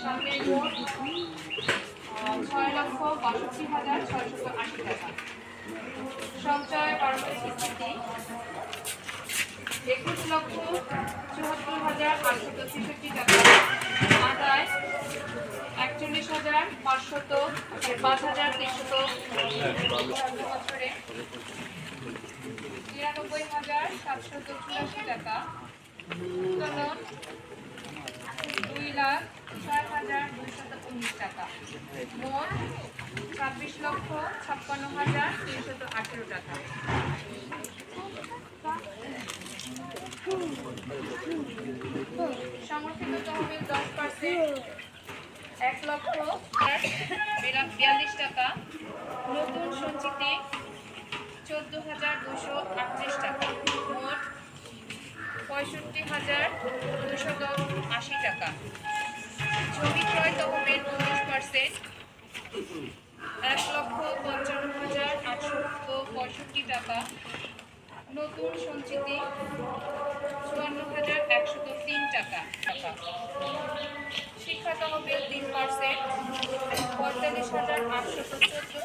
সামনে মোট 6,62,680 টাকা। সঞ্চয় পারমাণবিক স্থিতি 21,74,863 টাকা। আদায় 41,500 বছরে 93,784 টাকা। উত্তোলন 2,06,219 টাকা। মোট 26,56,318 টাকা। সংরক্ষিত তহবিল 10%, 1,42,000 টাকা। নতুন সঞ্চিতি 14,238 টাকা। মোট 65,280 টাকা। জমি ক্রয় তহবিল 19%, 1,55,865 টাকা। নতুন সঞ্চিতি 54,103 টাকা। শিক্ষা তহবিল 3%, 45,814